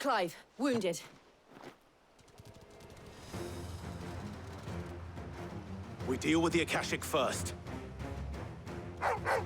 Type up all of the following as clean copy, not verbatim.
Clive, wounded. We deal with the Akashic first. All right!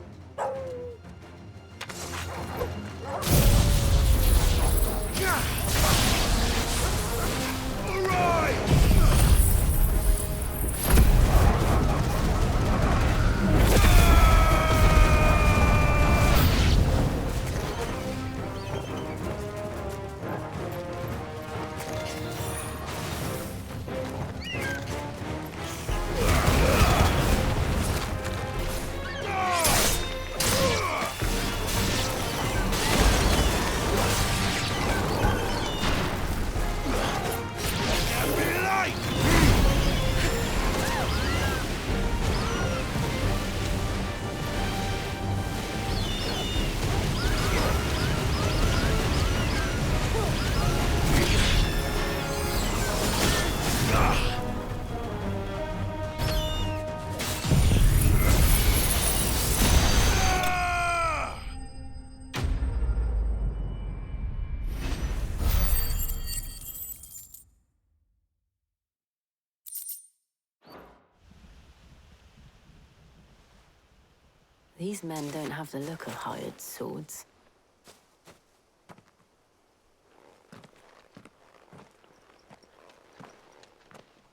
These men don't have the look of hired swords.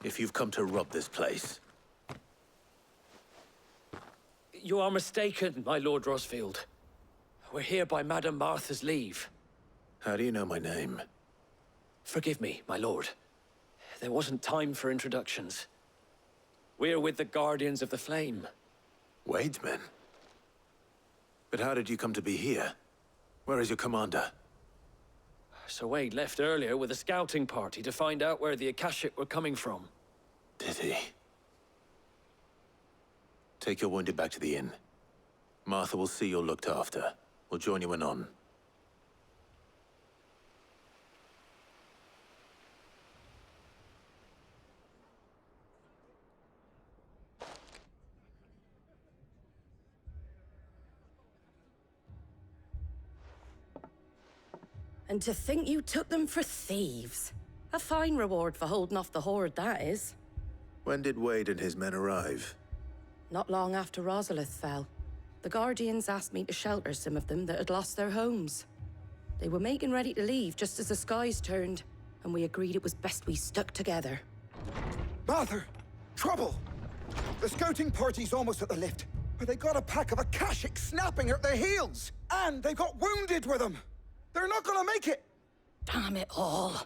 If you've come to rob this place... You are mistaken, my Lord Rosfield. We're here by Madame Martha's leave. How do you know my name? Forgive me, my lord. There wasn't time for introductions. We're with the Guardians of the Flame. Wade's men? But how did you come to be here? Where is your commander? Sir Wade left earlier with a scouting party to find out where the Akashic were coming from. Did he? Take your wounded back to the inn. Martha will see you're looked after. We'll join you anon. And to think you took them for thieves. A fine reward for holding off the horde, that is. When did Wade and his men arrive? Not long after Rosalith fell. The Guardians asked me to shelter some of them that had lost their homes. They were making ready to leave just as the skies turned, and we agreed it was best we stuck together. Martha! Trouble! The scouting party's almost at the lift, but they got a pack of Akashic snapping at their heels! And they got wounded with them! They're not gonna make it! Damn it all.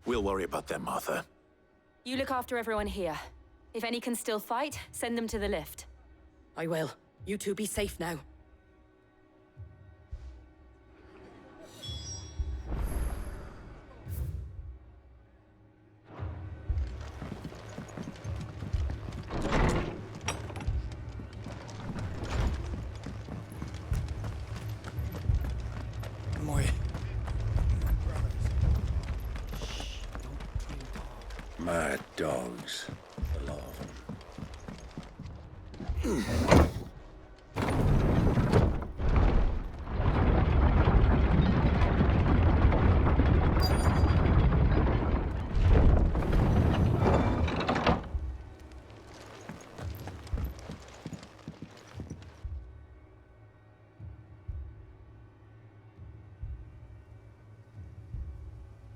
We'll worry about them, Martha. You look after everyone here. If any can still fight, send them to the lift. I will. You two be safe now. Mad dogs. A lot of them.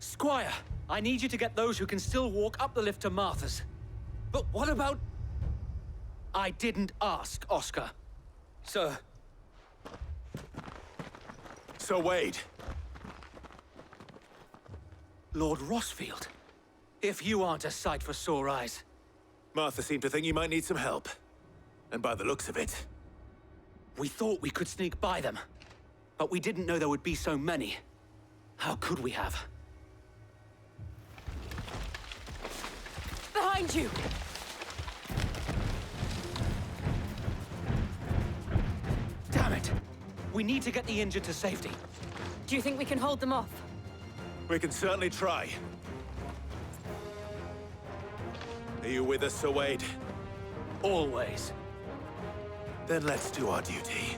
Squire, I need you to get those who can still walk up the lift to Martha's. But what about... I didn't ask, Oscar. Sir. Sir Wade. Lord Rosfield. If you aren't a sight for sore eyes. Martha seemed to think you might need some help. And by the looks of it... We thought we could sneak by them. But we didn't know there would be so many. How could we have? Behind you! Damn it! We need to get the injured to safety. Do you think we can hold them off? We can certainly try. Are you with us, Sir Wade? Always. Then let's do our duty.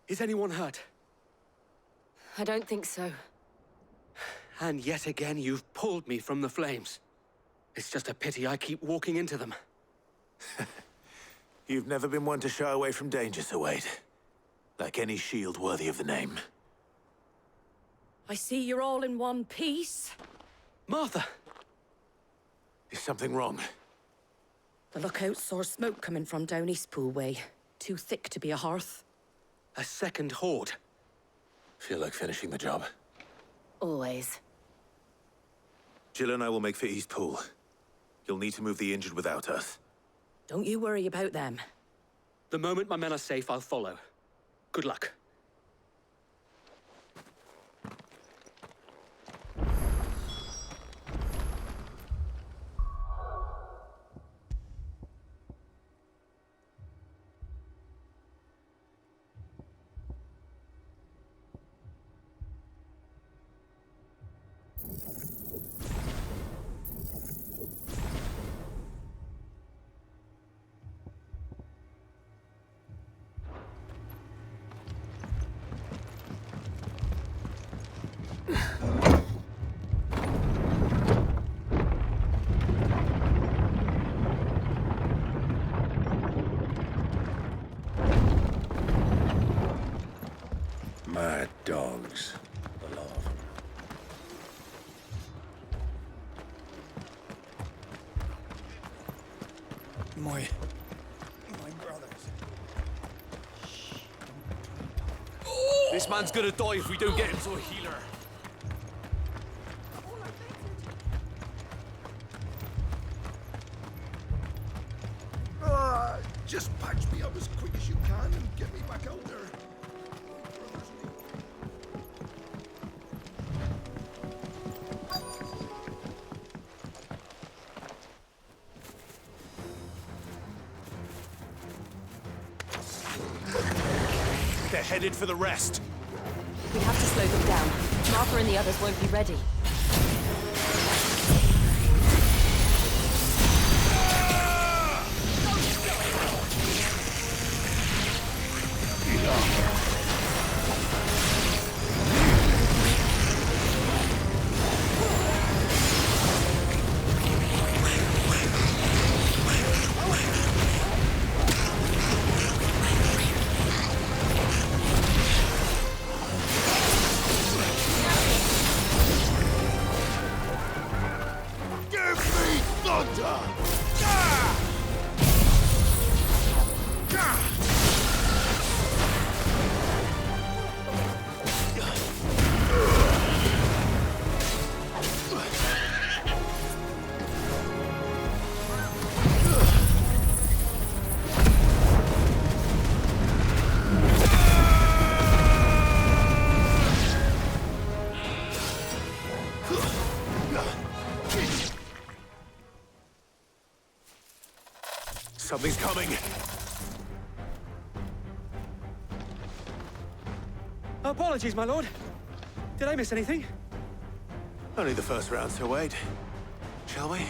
Is anyone hurt? I don't think so. And yet again, you've pulled me from the flames. It's just a pity I keep walking into them. You've never been one to shy away from danger, Sir Wade. Like any shield worthy of the name. I see you're all in one piece. Martha! Is something wrong? The lookout saw smoke coming from down Eastpool way. Too thick to be a hearth. A second horde. Feel like finishing the job. Always. Jill and I will make for Eastpool. You'll need to move the injured without us. Don't you worry about them. The moment my men are safe, I'll follow. Good luck. Mad dogs. A lot of them. My brothers. This man's gonna die if we don't get him to a healer. Just patch me up as quick as you can and get me back out there. They're headed for the rest. We have to slow them down. Martha and the others won't be ready. Something's coming. Apologies, my lord. Did I miss anything? Only the first round, Sir Wade. Shall we?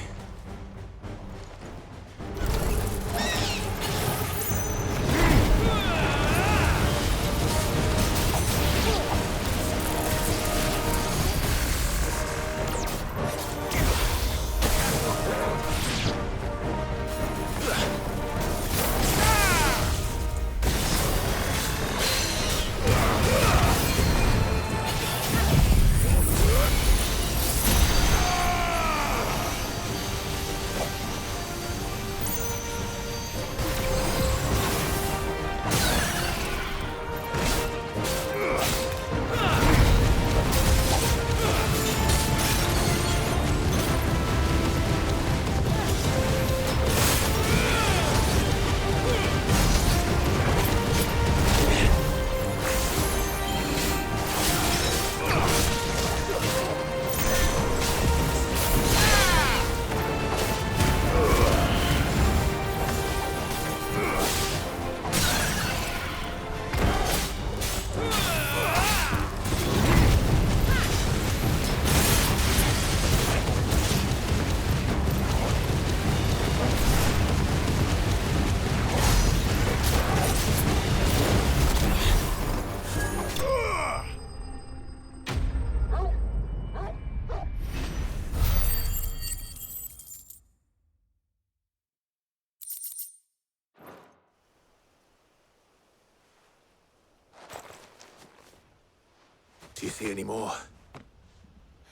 Do you see any more?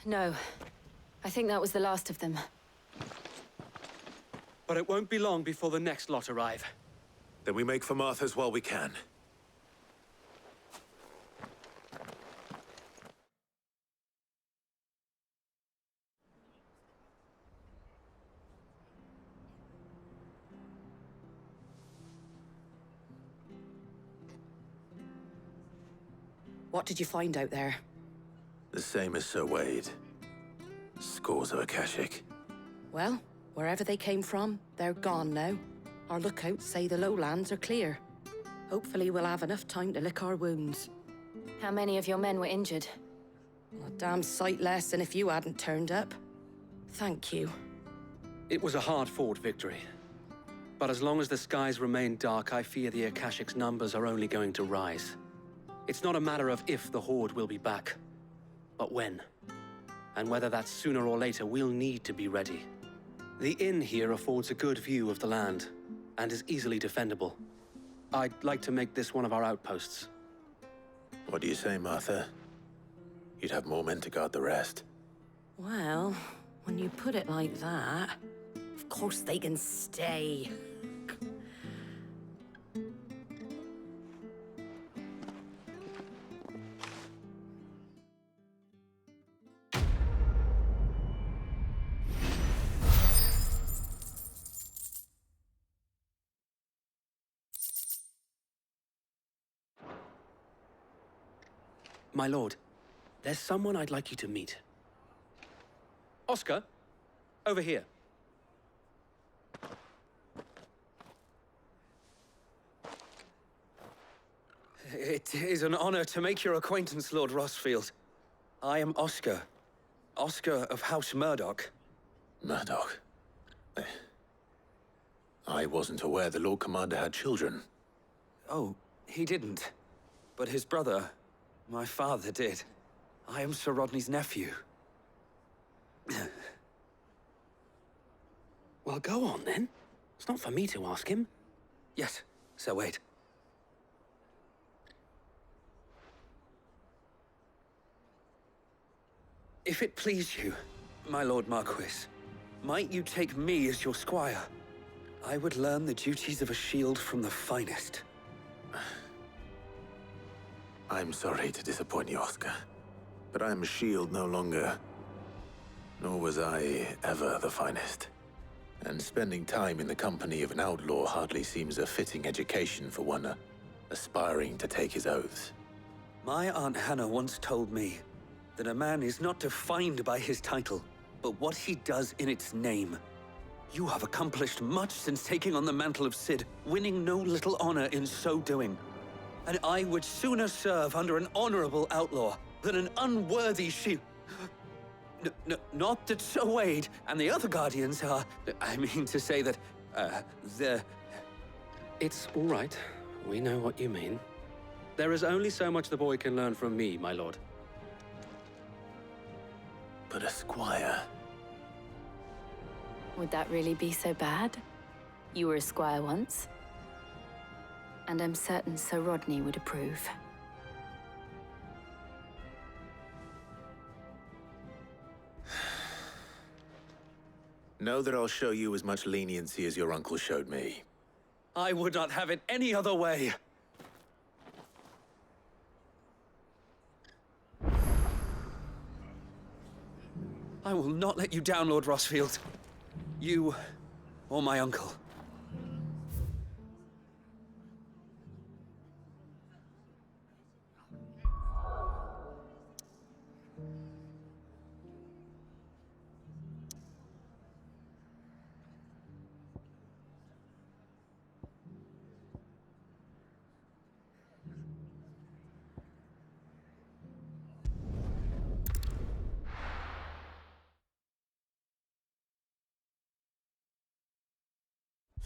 No. I think that was the last of them. But it won't be long before the next lot arrive. Then we make for Martha's while we can. What did you find out there? The same as Sir Wade. Scores of Akashic. Well, wherever they came from, they're gone now. Our lookouts say the lowlands are clear. Hopefully we'll have enough time to lick our wounds. How many of your men were injured? A damn sight less than if you hadn't turned up. Thank you. It was a hard-fought victory. But as long as the skies remain dark, I fear the Akashic's numbers are only going to rise. It's not a matter of if the Horde will be back, but when. And whether that's sooner or later, we'll need to be ready. The inn here affords a good view of the land, and is easily defendable. I'd like to make this one of our outposts. What do you say, Martha? You'd have more men to guard the rest. Well, when you put it like that, of course they can stay. My lord, there's someone I'd like you to meet. Oscar, over here. It is an honor to make your acquaintance, Lord Rossfield. I am Oscar. Oscar of House Murdoch. Murdoch. I wasn't aware the Lord Commander had children. Oh, he didn't. But his brother, my father, did. I am Sir Rodney's nephew. Well, go on then. It's not for me to ask him. Yes, Sir Wade. If it please you, my Lord Marquis, might you take me as your squire? I would learn the duties of a shield from the finest. I'm sorry to disappoint you, Oscar. But I'm a shield no longer. Nor was I ever the finest. And spending time in the company of an outlaw hardly seems a fitting education for one aspiring to take his oaths. My Aunt Hannah once told me that a man is not defined by his title, but what he does in its name. You have accomplished much since taking on the mantle of Cid, winning no little honor in so doing. And I would sooner serve under an honorable outlaw than an unworthy shield. Not that Sir Wade and the other Guardians are... I mean to say that, they're... It's all right. We know what you mean. There is only so much the boy can learn from me, my lord. But a squire... Would that really be so bad? You were a squire once. And I'm certain Sir Rodney would approve. Know that I'll show you as much leniency as your uncle showed me. I would not have it any other way. I will not let you down, Lord Rossfield. You, or my uncle.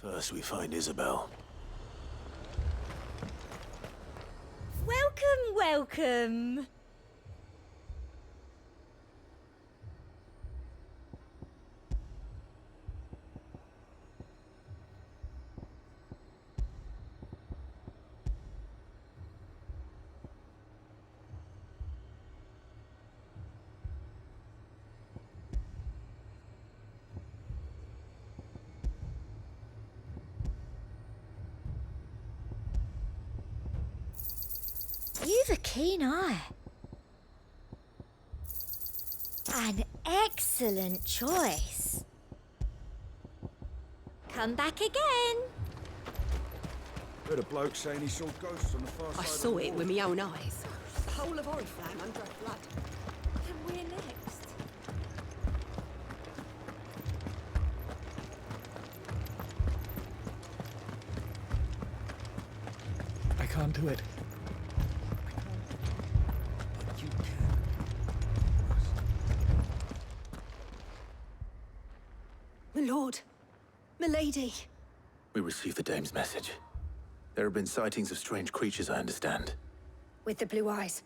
First we find Isabel. Welcome, welcome. You've a keen eye. An excellent choice. Come back again. Heard a bloke saying he saw ghosts on the far side. I saw it with my own eyes. The whole of Oriflamme under a flood. And we're next. I can't do it. But you can. My lord. My lady. We received the dame's message. There have been sightings of strange creatures, I understand. With the blue eyes.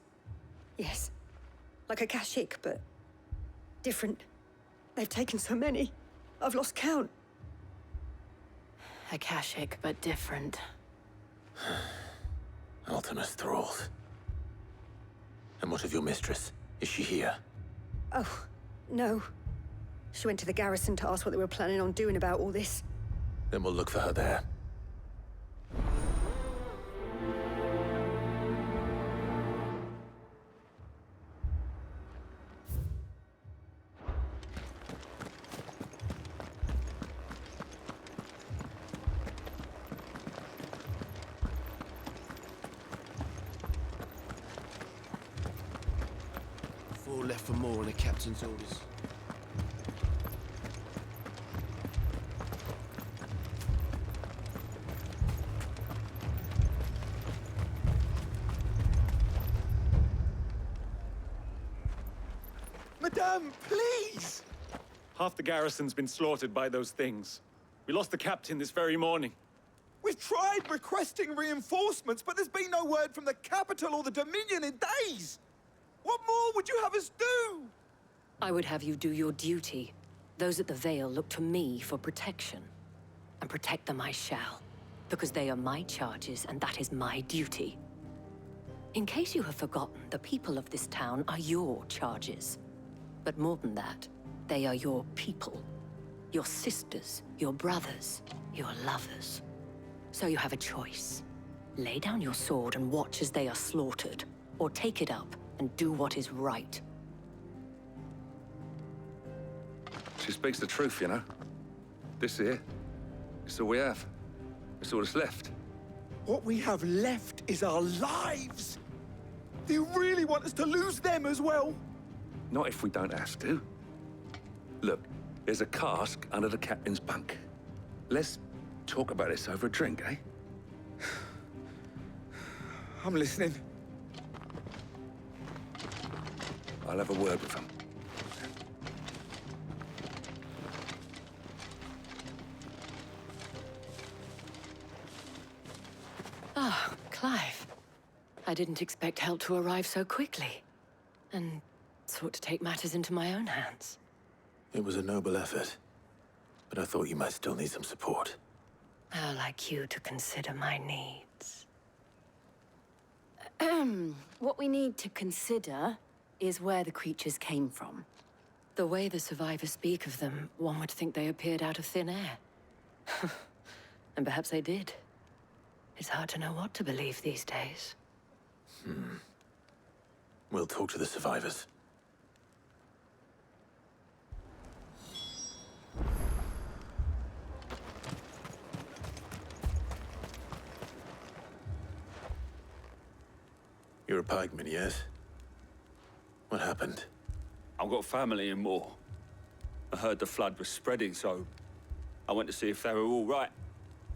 Yes. Like a Kashik, but different. They've taken so many. I've lost count. Akashic, but different. Ultimus thralls. And what of your mistress? Is she here? Oh, no. She went to the garrison to ask what they were planning on doing about all this. Then we'll look for her there. Four left for more on the captain's orders. Madame, please! Half the garrison's been slaughtered by those things. We lost the captain this very morning. We've tried requesting reinforcements, but there's been no word from the capital or the Dominion in days! What more would you have us do? I would have you do your duty. Those at the Vale look to me for protection. And protect them I shall. Because they are my charges, and that is my duty. In case you have forgotten, the people of this town are your charges. But more than that, they are your people. Your sisters, your brothers, your lovers. So you have a choice. Lay down your sword and watch as they are slaughtered, or take it up and do what is right. She speaks the truth, you know. This here, it's all we have. It's all that's left. What we have left is our lives! Do you really want us to lose them as well? Not if we don't have to. Look, there's a cask under the captain's bunk. Let's talk about this over a drink, eh? I'm listening. I'll have a word with him. Ah, Clive. I didn't expect help to arrive so quickly. And sought to take matters into my own hands. It was a noble effort, but I thought you might still need some support. How like you to consider my needs. What we need to consider is where the creatures came from. The way the survivors speak of them, one would think they appeared out of thin air. And perhaps they did. It's hard to know what to believe these days. We'll talk to the survivors. You're a pikeman, yes? What happened? I've got family in Moor. I heard the flood was spreading, so I went to see if they were all right.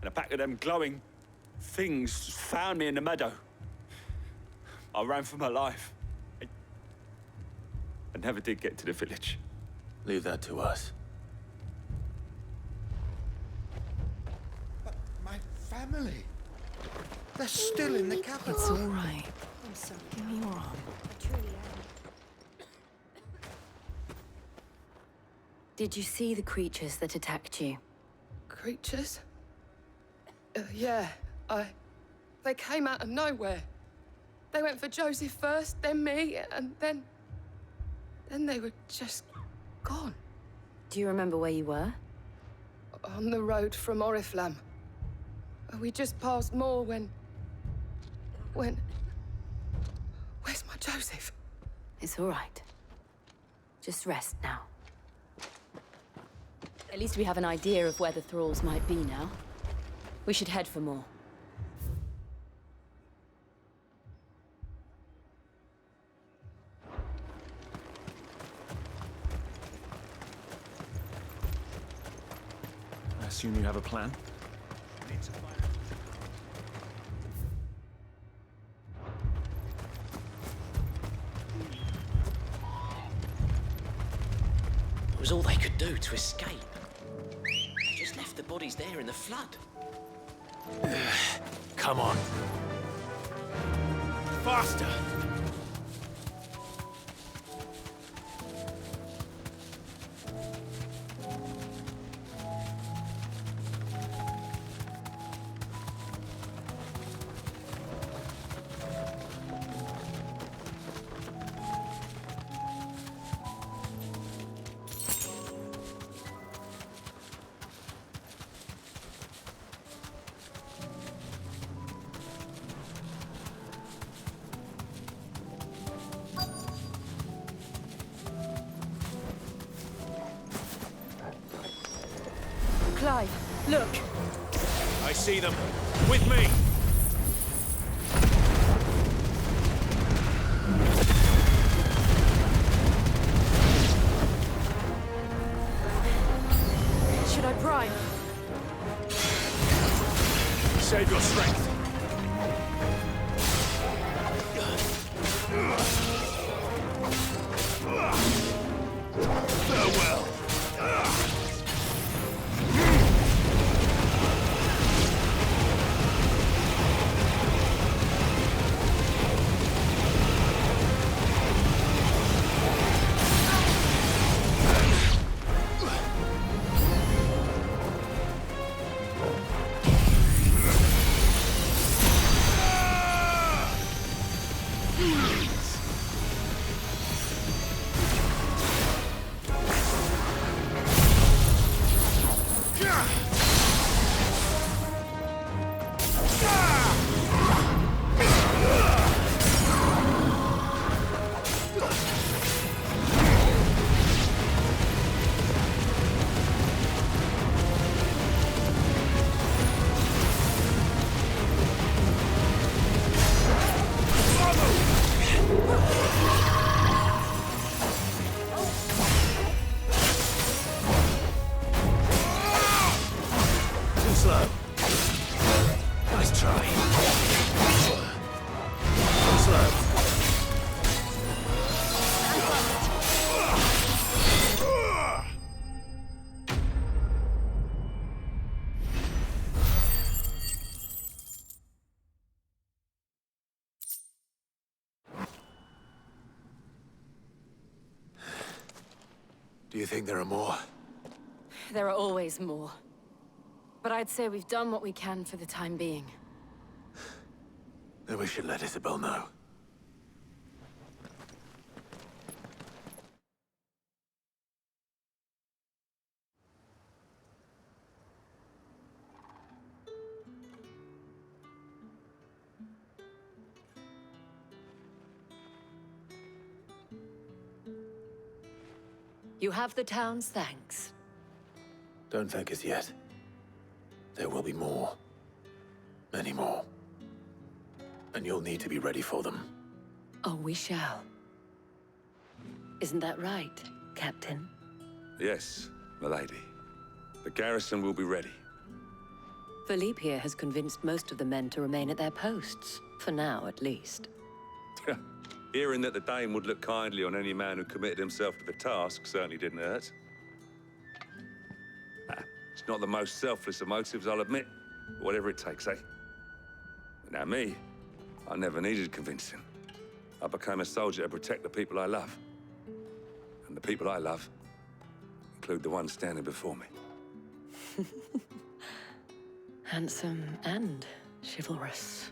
And a pack of them glowing things found me in the meadow. I ran for my life. I never did get to the village. Leave that to us. But my family... They're still in the capital. It's all right. I'm sorry. Give me your arm. I truly am. Did you see the creatures that attacked you? Creatures? Yeah, They came out of nowhere. They went for Joseph first, then me, and then they were just gone. Do you remember where you were? On the road from Oriflamme. We just passed Moor when... Joseph. It's all right. Just rest now. At least we have an idea of where the thralls might be now. We should head for more. I assume you have a plan? It was all they could do to escape. They just left the bodies there in the flood. Come on. Faster! Clive, look! I see them. With me! Should I prime? Save your strength. Farewell. Do you think there are more? There are always more. But I'd say we've done what we can for the time being. Then we should let Isabel know. You have the town's thanks. Don't thank us yet. There will be more. Many more. And you'll need to be ready for them. Oh, we shall. Isn't that right, Captain? Yes, milady. The garrison will be ready. Philippe here has convinced most of the men to remain at their posts. For now, at least. Hearing that the Dane would look kindly on any man who committed himself to the task certainly didn't hurt. It's not the most selfless of motives, I'll admit. But whatever it takes, eh? Now me, I never needed convincing. I became a soldier to protect the people I love. And the people I love include the ones standing before me. Handsome and chivalrous.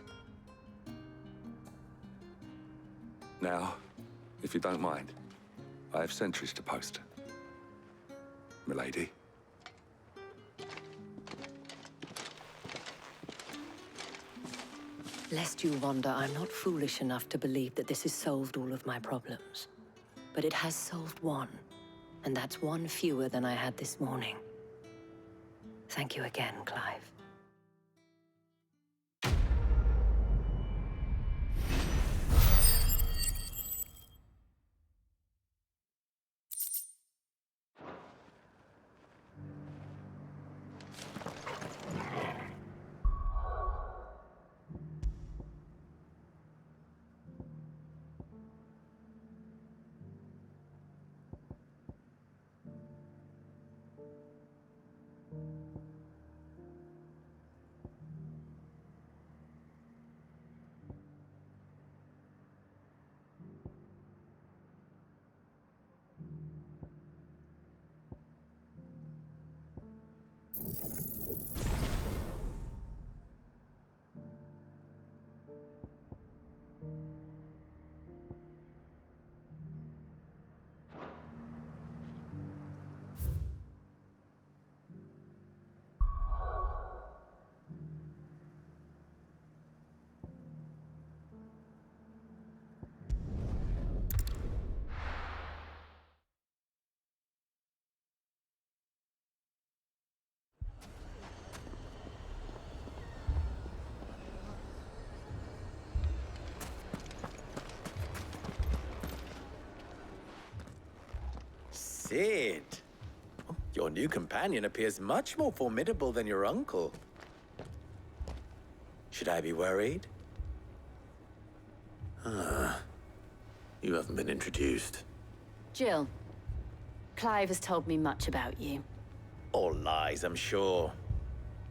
Now, if you don't mind, I have sentries to post. Milady. Lest you wonder, I'm not foolish enough to believe that this has solved all of my problems. But it has solved one, and that's one fewer than I had this morning. Thank you again, Clive. Sid! Your new companion appears much more formidable than your uncle. Should I be worried? You haven't been introduced. Jill, Clive has told me much about you. All lies, I'm sure.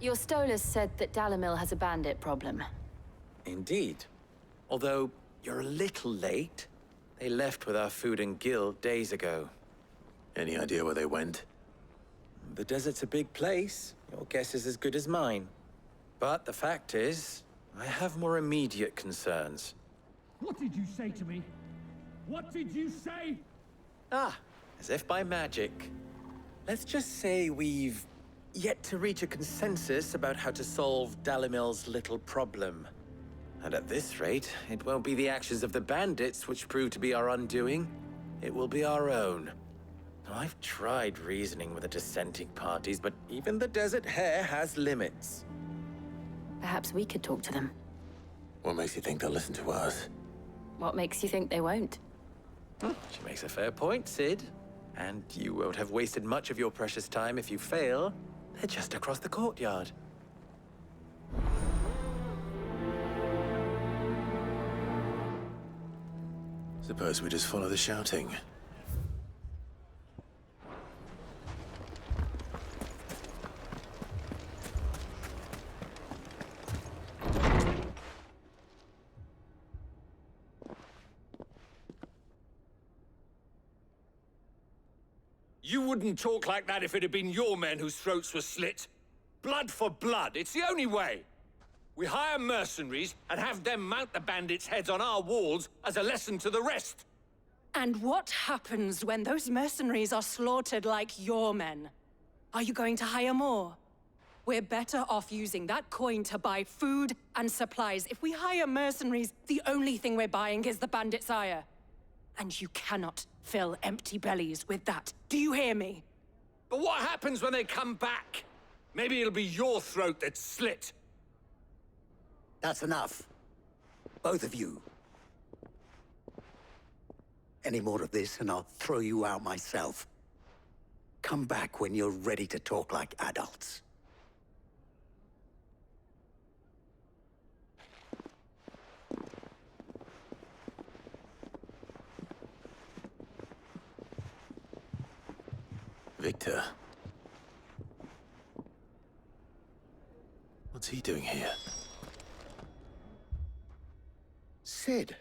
Your Stolas said that Dalimil has a bandit problem. Indeed. Although, you're a little late. They left with our food and guild days ago. Any idea where they went? The desert's a big place. Your guess is as good as mine. But the fact is, I have more immediate concerns. What did you say to me? What did you say? Ah, as if by magic. Let's just say we've yet to reach a consensus about how to solve Dalimil's little problem. And at this rate, it won't be the actions of the bandits which prove to be our undoing. It will be our own. I've tried reasoning with the dissenting parties, but even the Desert Hare has limits. Perhaps we could talk to them. What makes you think they'll listen to us? What makes you think they won't? She makes a fair point, Sid. And you won't have wasted much of your precious time if you fail. They're just across the courtyard. Suppose we just follow the shouting. You wouldn't talk like that if it had been your men whose throats were slit. Blood for blood, it's the only way. We hire mercenaries and have them mount the bandits' heads on our walls as a lesson to the rest. And what happens when those mercenaries are slaughtered like your men? Are you going to hire more? We're better off using that coin to buy food and supplies. If we hire mercenaries, the only thing we're buying is the bandits' ire. And you cannot fill empty bellies with that. Do you hear me? But what happens when they come back? Maybe it'll be your throat that's slit. That's enough. Both of you. Any more of this and I'll throw you out myself. Come back when you're ready to talk like adults. Victor. What's he doing here? Sid.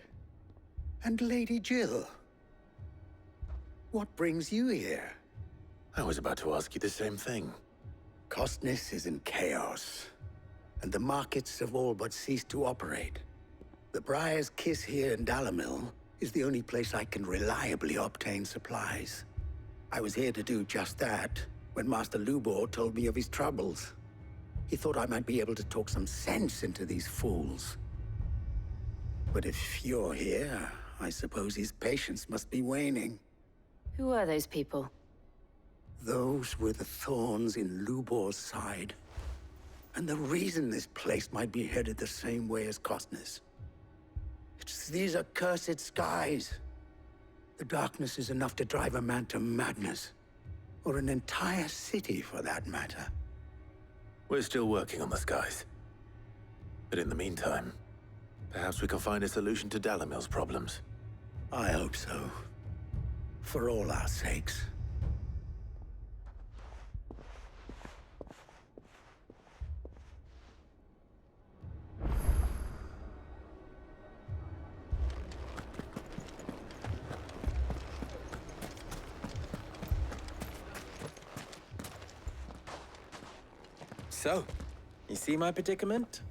And Lady Jill. What brings you here? I was about to ask you the same thing. Costness is in chaos, and the markets have all but ceased to operate. The Briar's Kiss here in Dalimil is the only place I can reliably obtain supplies. I was here to do just that when Master Lubor told me of his troubles. He thought I might be able to talk some sense into these fools. But if you're here, I suppose his patience must be waning. Who are those people? Those were the thorns in Lubor's side. And the reason this place might be headed the same way as Costner's. It's these accursed skies. The darkness is enough to drive a man to madness. Or an entire city, for that matter. We're still working on the skies. But in the meantime, perhaps we can find a solution to Dalimil's problems. I hope so. For all our sakes. So, you see my predicament?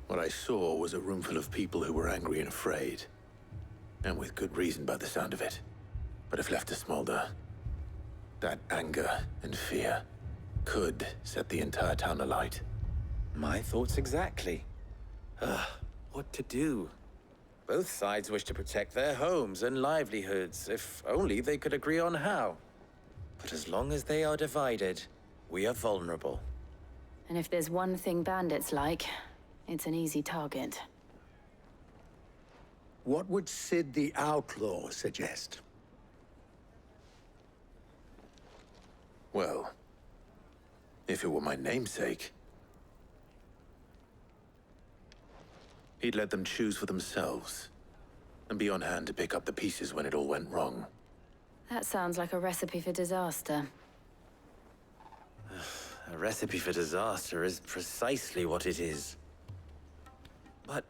What I saw was a room full of people who were angry and afraid. And with good reason by the sound of it. But if left to smolder, that anger and fear could set the entire town alight. My thoughts exactly. What to do? Both sides wish to protect their homes and livelihoods, if only they could agree on how. But as long as they are divided, we are vulnerable. And if there's one thing bandits like, it's an easy target. What would Sid the Outlaw suggest? Well, if it were my namesake, he'd let them choose for themselves, and be on hand to pick up the pieces when it all went wrong. That sounds like a recipe for disaster. A recipe for disaster is precisely what it is. But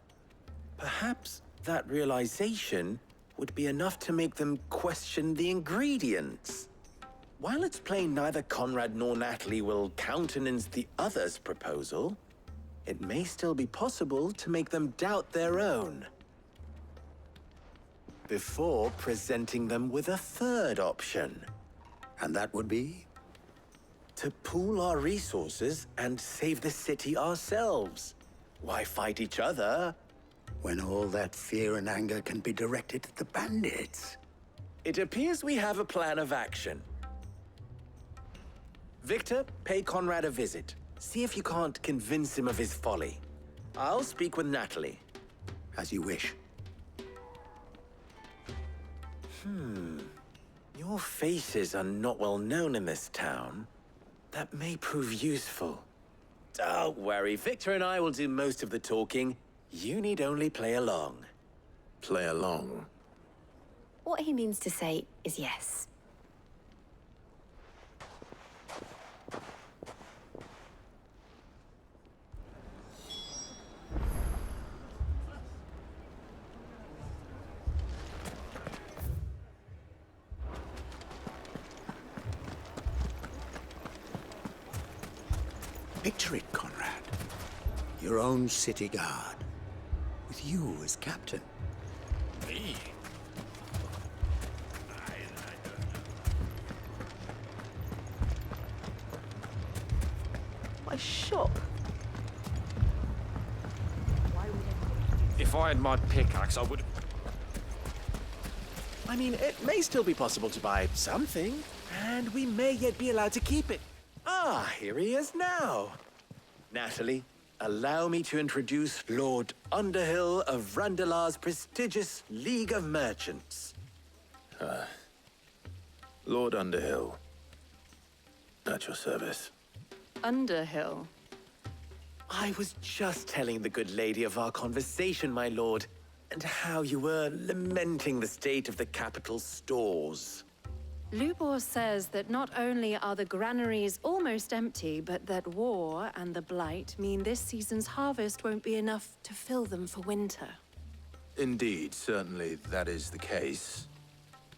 perhaps that realization would be enough to make them question the ingredients. While it's plain neither Conrad nor Natalie will countenance the other's proposal, it may still be possible to make them doubt their own. Before presenting them with a third option. And that would be? To pool our resources and save the city ourselves. Why fight each other? When all that fear and anger can be directed at the bandits. It appears we have a plan of action. Victor, pay Conrad a visit. See if you can't convince him of his folly. I'll speak with Natalie. As you wish. Your faces are not well known in this town. That may prove useful. Don't worry, Victor and I will do most of the talking. You need only play along. Play along? What he means to say is yes. Picture it, Conrad. Your own city guard. With you as captain. Me? My shop. If I had my pickaxe, I would... I mean, it may still be possible to buy something, and we may yet be allowed to keep it. Ah, here he is now. Natalie, allow me to introduce Lord Underhill of Randalar's prestigious League of Merchants. Lord Underhill. At your service. Underhill? I was just telling the good lady of our conversation, my lord, and how you were lamenting the state of the capital's stores. Lubor says that not only are the granaries almost empty, but that war and the Blight mean this season's harvest won't be enough to fill them for winter. Indeed, certainly that is the case.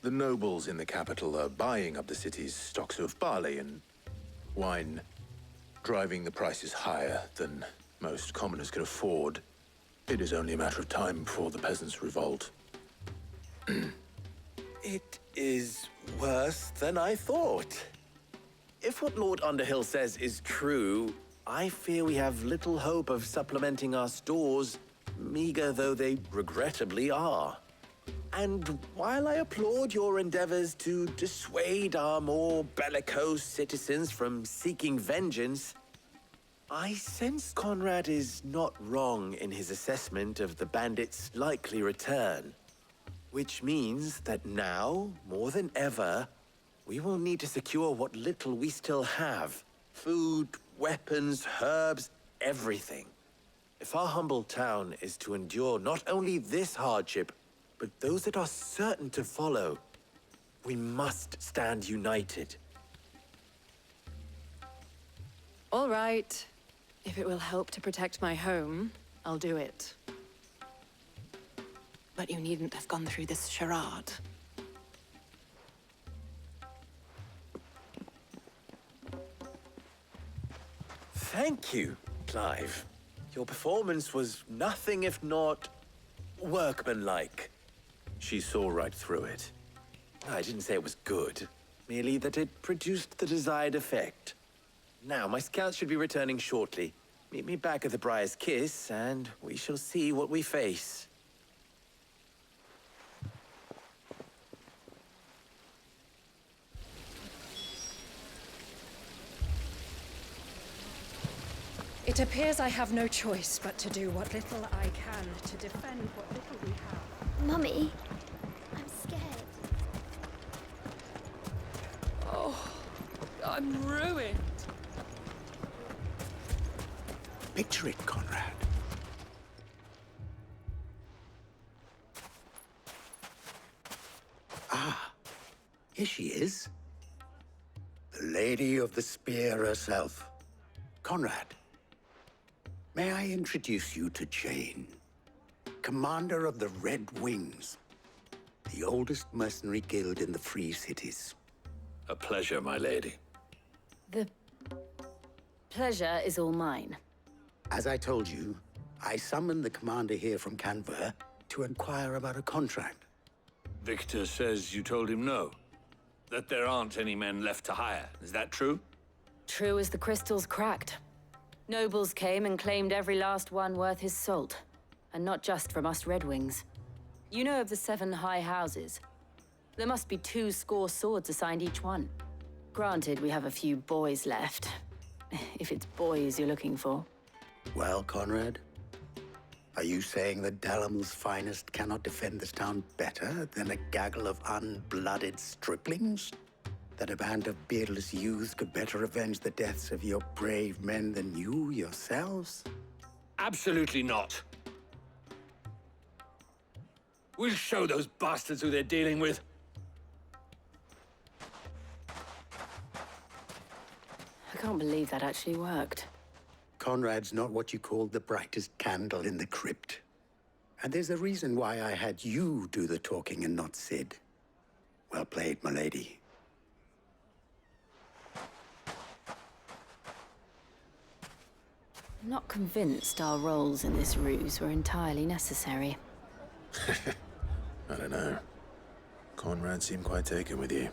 The nobles in the capital are buying up the city's stocks of barley and wine, driving the prices higher than most commoners can afford. It is only a matter of time before the peasants revolt. It is worse than I thought. If what Lord Underhill says is true, I fear we have little hope of supplementing our stores meager though they regrettably are. And while I applaud your endeavors to dissuade our more bellicose citizens from seeking vengeance, I sense Conrad is not wrong in his assessment of the bandits' likely return. Which means that now, more than ever, we will need to secure what little we still have. Food, weapons, herbs, everything. If our humble town is to endure not only this hardship, but those that are certain to follow, we must stand united. All right. If it will help to protect my home, I'll do it. But you needn't have gone through this charade. Thank you, Clive. Your performance was nothing if not workmanlike. She saw right through it. I didn't say it was good, merely that it produced the desired effect. Now, my scouts should be returning shortly. Meet me back at the Briar's Kiss, and we shall see what we face. It appears I have no choice but to do what little I can to defend what little we have. Mummy, I'm scared. Oh, I'm ruined. Picture it, Conrad. Ah, here she is. The Lady of the Spear herself. Conrad, may I introduce you to Jane, commander of the Red Wings, the oldest mercenary guild in the Free Cities. A pleasure, my lady. The pleasure is all mine. As I told you, I summoned the commander here from Canver to inquire about a contract. Victor says you told him no. That there aren't any men left to hire. Is that true? True as the crystals cracked. Nobles came and claimed every last one worth his salt. And not just from us Red Wings. You know of the 7 high houses. There must be 200 swords assigned each one. Granted, we have a few boys left. If it's boys you're looking for. Well, Conrad, are you saying that Dalamil's finest cannot defend this town better than a gaggle of unblooded striplings? That a band of beardless youths could better avenge the deaths of your brave men than you yourselves? Absolutely not. We'll show those bastards who they're dealing with. I can't believe that actually worked. Conrad's not what you called the brightest candle in the crypt. And there's a reason why I had you do the talking and not Sid. Well played, my lady. I'm not convinced our roles in this ruse were entirely necessary. I don't know. Conrad seemed quite taken with you.